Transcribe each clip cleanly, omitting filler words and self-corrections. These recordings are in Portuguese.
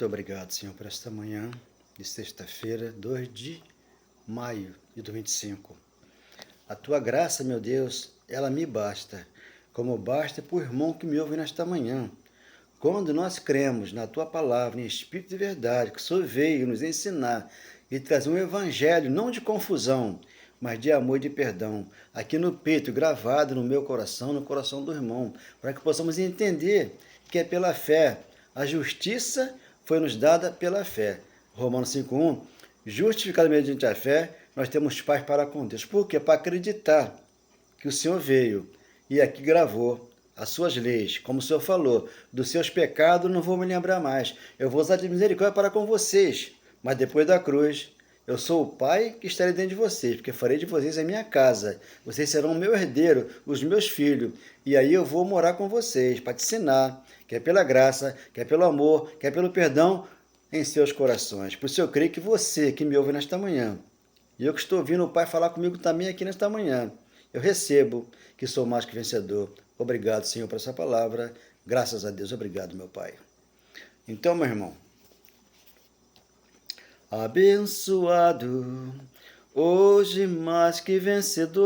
Muito obrigado, Senhor, por esta manhã de sexta-feira, 2 de maio de 2025. A tua graça, meu Deus, ela me basta, como basta para o irmão que me ouve nesta manhã. Quando nós cremos na tua palavra, em espírito de verdade, que o Senhor veio nos ensinar e trazer um evangelho não de confusão, mas de amor e de perdão, aqui no peito, gravado no meu coração, no coração do irmão, para que possamos entender que é pela fé. A justiça foi nos dada pela fé. Romanos 5:1, justificado mediante a fé, nós temos paz para com Deus. Por quê? Para acreditar que o Senhor veio e aqui gravou as suas leis, como o Senhor falou, dos seus pecados não vou me lembrar mais. Eu vou usar de misericórdia para com vocês, mas depois da cruz, eu sou o Pai que estarei dentro de vocês, porque farei de vocês a minha casa. Vocês serão o meu herdeiro, os meus filhos. E aí eu vou morar com vocês, para te ensinar, que é pela graça, que é pelo amor, que é pelo perdão em seus corações. Por isso eu creio que você que me ouve nesta manhã, e eu que estou ouvindo o Pai falar comigo também aqui nesta manhã, eu recebo que sou mais que vencedor. Obrigado, Senhor, por essa palavra. Graças a Deus. Obrigado, meu Pai. Então, meu irmão, abençoado, hoje mais que vencedor,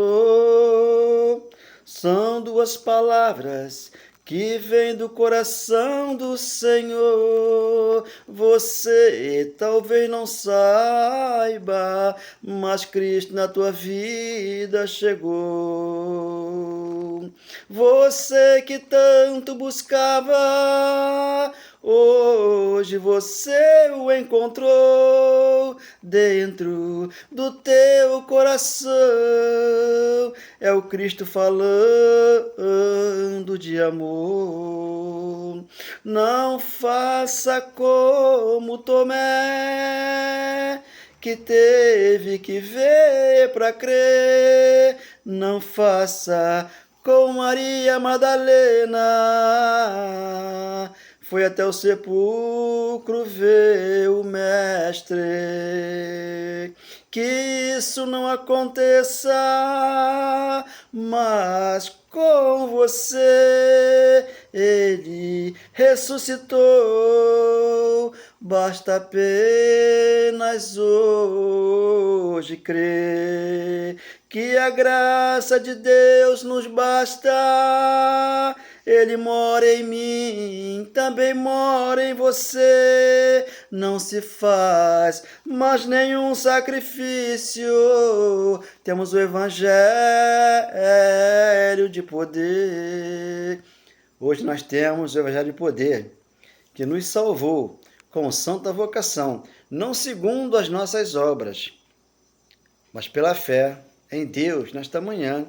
são duas palavras que vêm do coração do Senhor. Você talvez não saiba, mas Cristo na tua vida chegou. Você que tanto buscava, hoje você o encontrou dentro do teu coração. É o Cristo falando de amor. Não faça como Tomé, que teve que ver para crer. Não faça com Maria Madalena, foi até o sepulcro ver o Mestre. Que isso não aconteça, mas com você ele ressuscitou. Basta apenas hoje crer que a graça de Deus nos basta. Ele mora em mim, também mora em você. Não se faz mais nenhum sacrifício. Temos o evangelho de poder. Hoje nós temos o evangelho de poder, que nos salvou com santa vocação, não segundo as nossas obras, mas pela fé em Deus nesta manhã.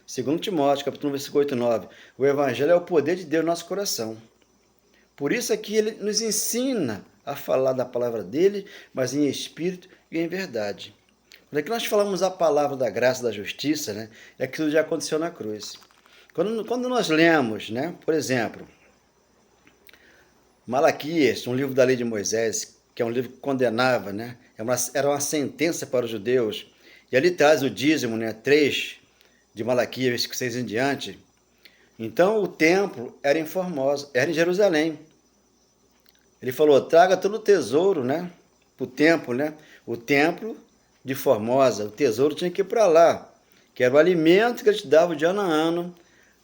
Segundo Timóteo, capítulo 1, versículo 8 e 9. O Evangelho é o poder de Deus no nosso coração. Por isso aqui ele nos ensina a falar da palavra dele, mas em espírito e em verdade. Quando é que nós falamos a palavra da graça, da justiça, né? É que tudo já aconteceu na cruz. Quando nós lemos, né, por exemplo, Malaquias, um livro da lei de Moisés, que é um livro que condenava, né? Era uma sentença para os judeus. E ali traz o dízimo, né? 3 de Malaquias, versículo 6 em diante. Então o templo era em Formosa, era em Jerusalém. Ele falou, traga todo o tesouro, né, para o templo, né? O templo de Formosa, o tesouro tinha que ir para lá, que era o alimento que eles davam de ano a ano,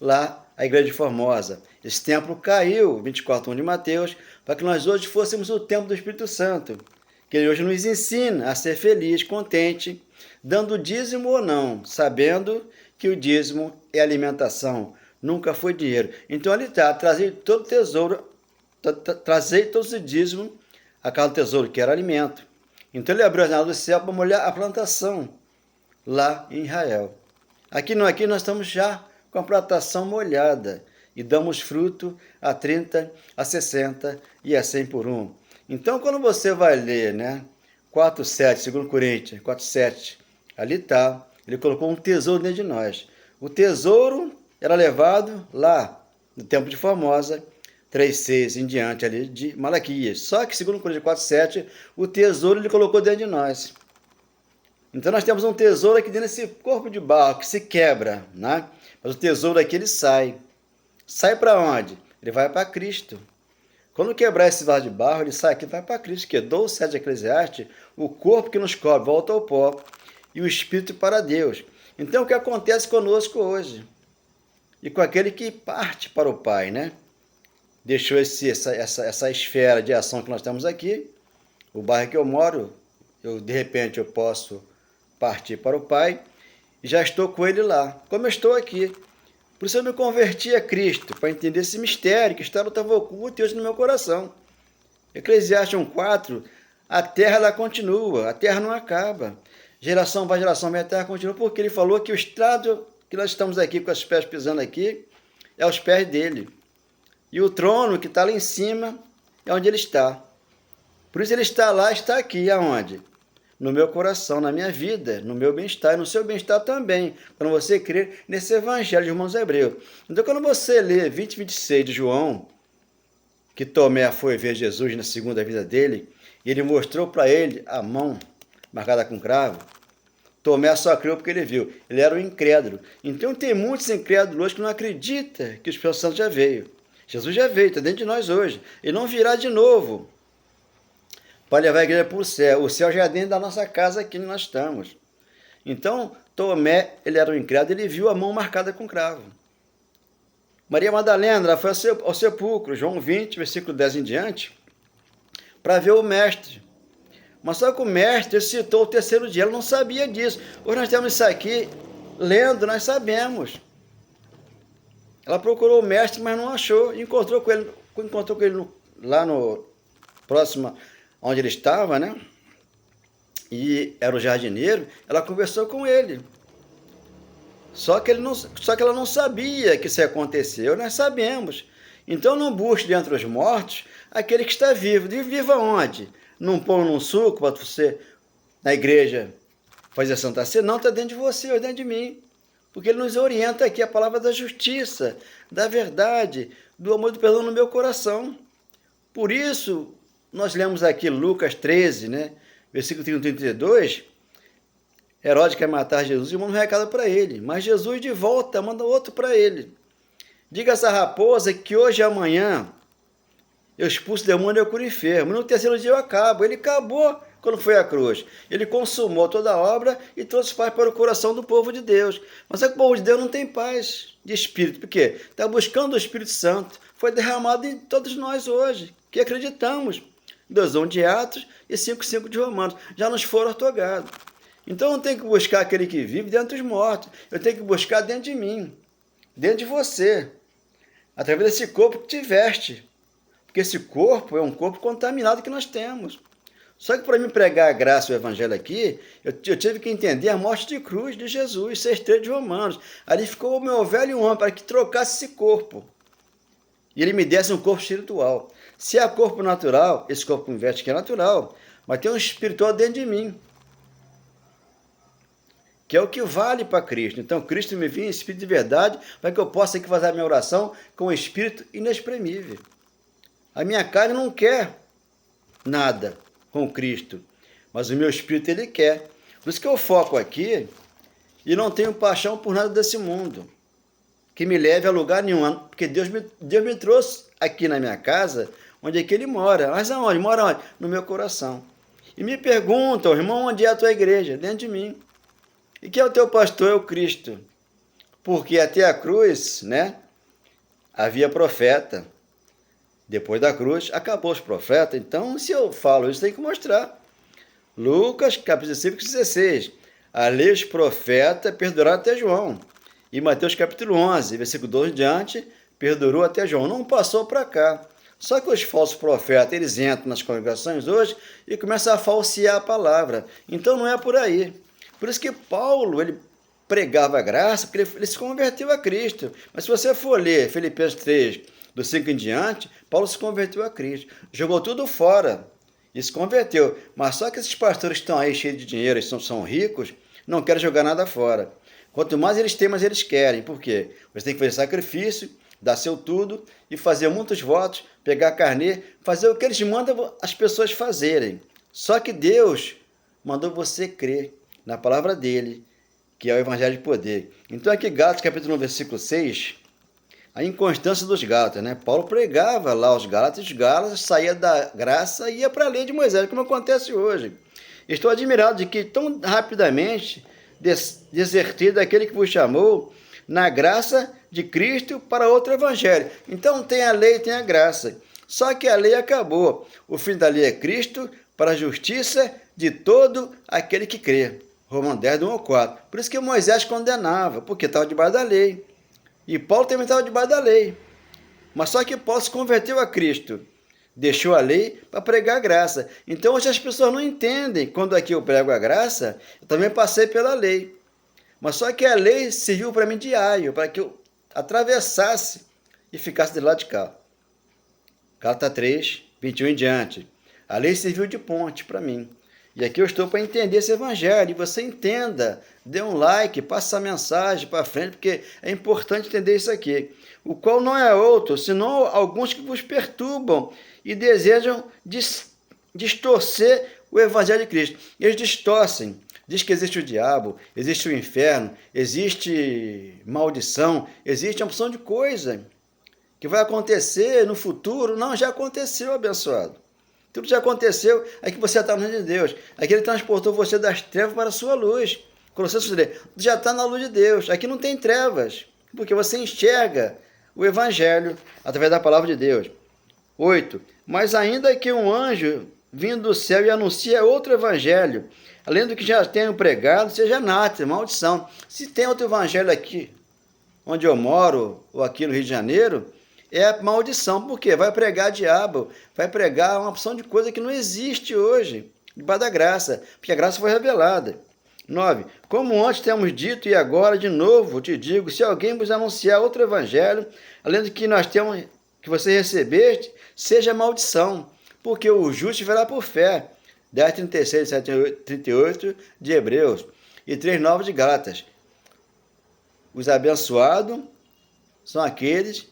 lá a igreja de Formosa. Esse templo caiu, 24:1 de Mateus, para que nós hoje fôssemos o templo do Espírito Santo, que ele hoje nos ensina a ser feliz, contente, dando dízimo ou não, sabendo que o dízimo é alimentação, nunca foi dinheiro. Então ali está, trazei todo o tesouro, trazei todo o dízimo a casa do tesouro, que era alimento. Então ele abriu as janelas do céu para molhar a plantação lá em Israel. Aqui não, aqui nós estamos já com a plantação molhada e damos fruto a 30, a 60 e a 100 por um. Então quando você vai ler, né, 4:7, 2 Coríntios 4:7, ali está, ele colocou um tesouro dentro de nós. O tesouro era levado lá no templo de Formosa, 3:6 em diante ali de Malaquias. Só que, segundo Coríntios 4:7, o tesouro ele colocou dentro de nós. Então nós temos um tesouro aqui dentro desse corpo de barro que se quebra, né? Mas o tesouro aqui ele sai. Sai para onde? Ele vai para Cristo. Quando quebrar esse vaso de barro, ele sai aqui e vai para Cristo, que é 12:7 de Eclesiastes, o corpo que nos cobre volta ao pó e o espírito para Deus. Então, o que acontece conosco hoje? E com aquele que parte para o Pai, né? Deixou essa esfera de ação que nós temos aqui, o bairro que eu moro, de repente eu posso partir para o Pai e já estou com ele lá, como eu estou aqui. Por isso eu me converti a Cristo, para entender esse mistério que estava oculto e hoje no meu coração. Eclesiastes 1:4, a terra ela continua, a terra não acaba. Geração vai geração, minha terra continua, porque ele falou que o estrado que nós estamos aqui, com os pés pisando aqui, é os pés dele. E o trono que está lá em cima é onde ele está. Por isso ele está lá, está aqui, aonde? No meu coração, na minha vida, no meu bem-estar e no seu bem-estar também, quando você crer nesse evangelho de irmãos Hebreus. Então, quando você lê 20:26 de João, que Tomé foi ver Jesus na segunda vida dele, e ele mostrou para ele a mão marcada com cravo, Tomé só creu porque ele viu. Ele era um incrédulo. Então, tem muitos incrédulos hoje que não acreditam que o Espírito Santo já veio. Jesus já veio, está dentro de nós hoje. Ele não virá de novo para levar a igreja para o céu. O céu já é dentro da nossa casa aqui onde nós estamos. Então, Tomé, ele era um incrédulo, ele viu a mão marcada com cravo. Maria Madalena, ela foi ao sepulcro, João 20, versículo 10 em diante, para ver o mestre. Mas só que o mestre citou o terceiro dia, ela não sabia disso. Hoje nós temos isso aqui, lendo, nós sabemos. Ela procurou o mestre, mas não achou. Encontrou com ele lá no próximo, onde ele estava, né? E era o jardineiro. Ela conversou com ele. Só que ela não sabia que isso ia acontecer. Nós sabemos. Então não busque dentre os mortos aquele que está vivo. E vivo aonde? Num pão, num suco, para você, na igreja, fazer a Santa Ceia? Não, está dentro de você, ou dentro de mim. Porque ele nos orienta aqui a palavra da justiça, da verdade, do amor e do perdão no meu coração. Por isso, nós lemos aqui Lucas 13, né? Versículo 31 e 32. Herodes quer matar Jesus e manda um recado para ele. Mas Jesus de volta manda outro para ele. Diga a essa raposa que hoje e amanhã eu expulso o demônio e eu curo o enfermo. No terceiro dia eu acabo. Ele acabou quando foi à cruz. Ele consumou toda a obra e trouxe paz para o coração do povo de Deus. Mas é que o povo de Deus não tem paz de espírito. Por quê? Está buscando o Espírito Santo. Foi derramado em todos nós hoje, que acreditamos. 2:1 de Atos e 5:5 de Romanos. Já nos foram otorgados. Então eu não tenho que buscar aquele que vive dentro dos mortos. Eu tenho que buscar dentro de mim, dentro de você, através desse corpo que te veste. Porque esse corpo é um corpo contaminado que nós temos. Só que para me pregar a graça e o evangelho aqui, eu tive que entender a morte de cruz de Jesus, 6:3 de Romanos. Ali ficou o meu velho homem para que trocasse esse corpo. E ele me desse um corpo espiritual. Se é corpo natural, esse corpo que me veste que é natural, mas tem um espiritual dentro de mim, que é o que vale para Cristo. Então, Cristo me envia em espírito de verdade, para que eu possa aqui fazer a minha oração com um espírito inexprimível. A minha carne não quer nada com Cristo, mas o meu espírito ele quer. Por isso que eu foco aqui e não tenho paixão por nada desse mundo, que me leve a lugar nenhum, porque Deus me trouxe aqui na minha casa, onde é que ele mora. Mas aonde? Mora onde? No meu coração. E me perguntam, irmão, onde é a tua igreja? Dentro de mim. E quem é o teu pastor? É o Cristo. Porque até a cruz, né, havia profeta. Depois da cruz, acabou os profetas. Então, se eu falo isso, tem que mostrar. Lucas, capítulo 5, 16. A lei dos profetas perduraram até João. E Mateus, capítulo 11, versículo 2 em diante, perdurou até João. Não passou para cá. Só que os falsos profetas, eles entram nas congregações hoje e começam a falsear a palavra. Então, não é por aí. Por isso que Paulo, ele pregava a graça, porque ele se converteu a Cristo. Mas se você for ler Filipenses 3, do 5 em diante, Paulo se converteu a Cristo. Jogou tudo fora e se converteu. Mas só que esses pastores que estão aí cheios de dinheiro e são ricos, não querem jogar nada fora. Quanto mais eles têm, mais eles querem. Por quê? Você tem que fazer sacrifício, dar seu tudo e fazer muitos votos, pegar carnê, fazer o que eles mandam as pessoas fazerem. Só que Deus mandou você crer na palavra dele, que é o evangelho de poder. Então aqui Gálatas capítulo 1, versículo 6, a inconstância dos Gálatas, né? Paulo pregava lá os Gálatas saía da graça e ia para a lei de Moisés, como acontece hoje. Estou admirado de que tão rapidamente desertei daquele que vos chamou na graça de Cristo para outro evangelho. Então tem a lei e tem a graça. Só que a lei acabou. O fim da lei é Cristo para a justiça de todo aquele que crê. Romanos 10, 1 ao 4. Por isso que Moisés condenava, porque estava debaixo da lei. E Paulo também estava debaixo da lei. Mas só que Paulo se converteu a Cristo. Deixou a lei para pregar a graça. Então hoje as pessoas não entendem. Quando aqui eu prego a graça, eu também passei pela lei. Mas só que a lei serviu para mim de aio, para que eu atravessasse e ficasse do lado de cá. Gálatas 3, 21 em diante. A lei serviu de ponte para mim. E aqui eu estou para entender esse evangelho. E você entenda, dê um like, passe a mensagem para frente, porque é importante entender isso aqui. O qual não é outro, senão alguns que vos perturbam e desejam distorcer o evangelho de Cristo. Eles distorcem. Diz que existe o diabo, existe o inferno, existe maldição, existe uma opção de coisa que vai acontecer no futuro. Não, já aconteceu, abençoado. Tudo já aconteceu, é que você está no reino de Deus. Aqui ele transportou você das trevas para a sua luz. Colossenses 3, já está na luz de Deus. Aqui não tem trevas, porque você enxerga o evangelho através da palavra de Deus. 8. Mas ainda que um anjo vindo do céu e anuncia outro evangelho, além do que já tenho pregado, seja anátema, maldição. Se tem outro evangelho aqui, onde eu moro, ou aqui no Rio de Janeiro, é maldição, porque vai pregar diabo, vai pregar uma opção de coisa que não existe hoje, debaixo da graça, porque a graça foi revelada. 9. Como antes temos dito e agora de novo te digo, se alguém vos anunciar outro evangelho, além do que nós temos, que você recebeste, seja maldição, porque o justo verá por fé. 10, 36, 7, 38 de Hebreus e 3, 9 de Gálatas. Os abençoados são aqueles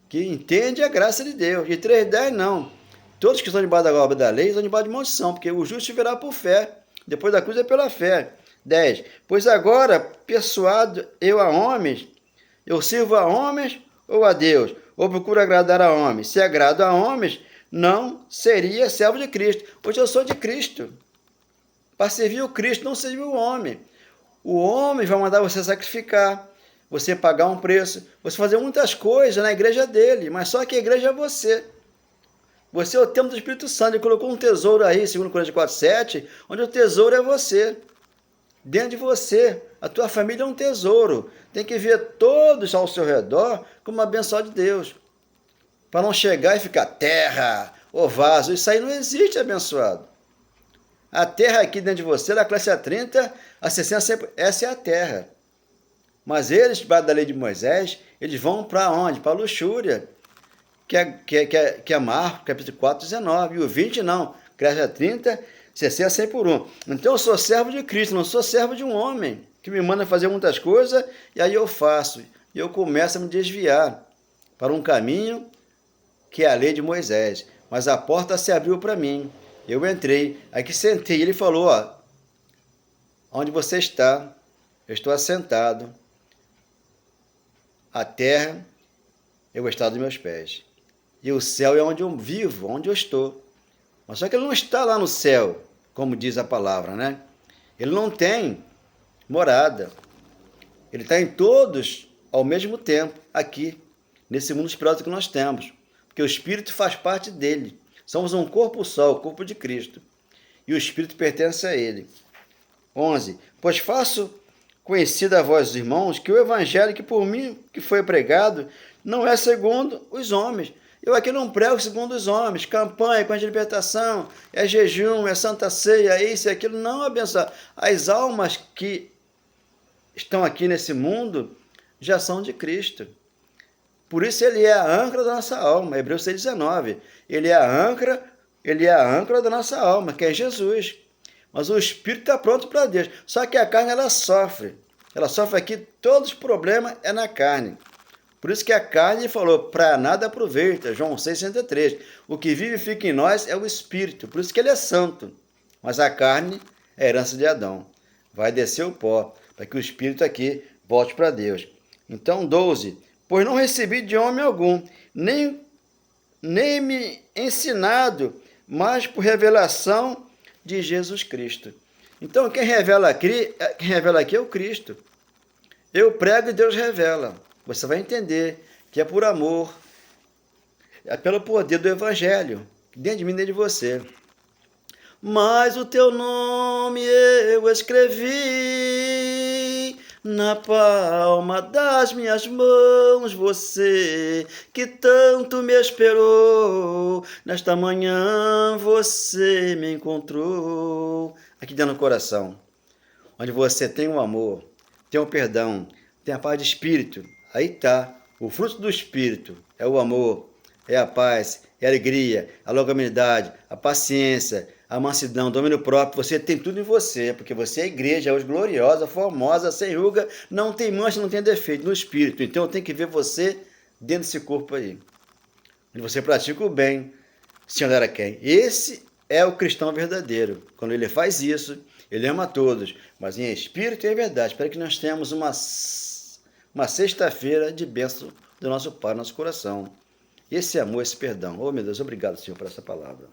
que entendem a graça de Deus. E 3, 10 não. Todos que estão debaixo da obra da lei estão debaixo de maldição, porque o justo verá por fé. Depois da cruz é pela fé. 10. Pois agora, persuado eu a homens, eu sirvo a homens ou a Deus? Ou procuro agradar a homens? Se agrado a homens, não seria servo de Cristo. Hoje eu sou de Cristo. Para servir o Cristo, não servir o homem. O homem vai mandar você sacrificar, você pagar um preço, você fazer muitas coisas na igreja dele, mas só que a igreja é você. Você é o templo do Espírito Santo. Ele colocou um tesouro aí, 2 Coríntios 4, 7, onde o tesouro é você. Dentro de você, a tua família é um tesouro. Tem que ver todos ao seu redor como uma benção de Deus. Para não chegar e ficar terra ou vaso. Isso aí não existe, abençoado. A terra aqui dentro de você, da classe A30 a 60, essa é a terra. Mas eles, debaixo da lei de Moisés, eles vão para onde? Para a luxúria, que é Marcos, capítulo 4, 19. E o 20 não, classe A30, 60, 100 por 1. Então eu sou servo de Cristo, não sou servo de um homem, que me manda fazer muitas coisas, e aí eu faço. E eu começo a me desviar para um caminho que é a lei de Moisés. Mas a porta se abriu para mim. Eu entrei, aqui sentei, ele falou, ó, onde você está, eu estou assentado, a terra é o estado dos meus pés, e o céu é onde eu vivo, onde eu estou. Mas só que ele não está lá no céu, como diz a palavra, né? Ele não tem morada, ele está em todos ao mesmo tempo, aqui, nesse mundo espiritual que nós temos, porque o Espírito faz parte dele. Somos um corpo só, o corpo de Cristo. E o Espírito pertence a ele. 11. Pois faço conhecida a vós, irmãos, que o evangelho que por mim que foi pregado não é segundo os homens. Eu aqui não prego segundo os homens. Campanha, com a libertação, é jejum, é santa ceia, é isso e aquilo. Não, abençoar. As almas que estão aqui nesse mundo já são de Cristo. Por isso ele é a âncora da nossa alma, Hebreus 6,19. Ele é a âncora da nossa alma, que é Jesus. Mas o Espírito está pronto para Deus. Só que a carne, ela sofre. Ela sofre aqui, todos os problemas é na carne. Por isso que a carne falou, para nada aproveita, João 6,63. O que vive e fica em nós é o Espírito. Por isso que ele é santo. Mas a carne é a herança de Adão. Vai descer o pó, para que o Espírito aqui volte para Deus. Então, 12. pois não recebi de homem algum, nem me ensinado, mas por revelação de Jesus Cristo. Então, quem revela aqui é o Cristo. Eu prego e Deus revela. Você vai entender que é por amor, é pelo poder do Evangelho, dentro de mim, dentro de você. Mas o teu nome eu escrevi na palma das minhas mãos, você que tanto me esperou, nesta manhã você me encontrou. Aqui dentro do coração, onde você tem o amor, tem o perdão, tem a paz de espírito. Aí está, o fruto do espírito é o amor, é a paz, é a alegria, a longanimidade, a paciência, a mansidão, o domínio próprio. Você tem tudo em você, porque você é a igreja, hoje gloriosa, formosa, sem ruga, não tem mancha, não tem defeito no espírito. Então eu tenho que ver você dentro desse corpo aí, onde você pratica o bem, sem olhar a quem. Esse é o cristão verdadeiro. Quando ele faz isso, ele ama a todos, mas em espírito e em verdade. Espero que nós tenhamos uma sexta-feira de bênção do nosso Pai, nosso coração. Esse amor, esse perdão. Oh, meu Deus, obrigado, Senhor, por essa palavra.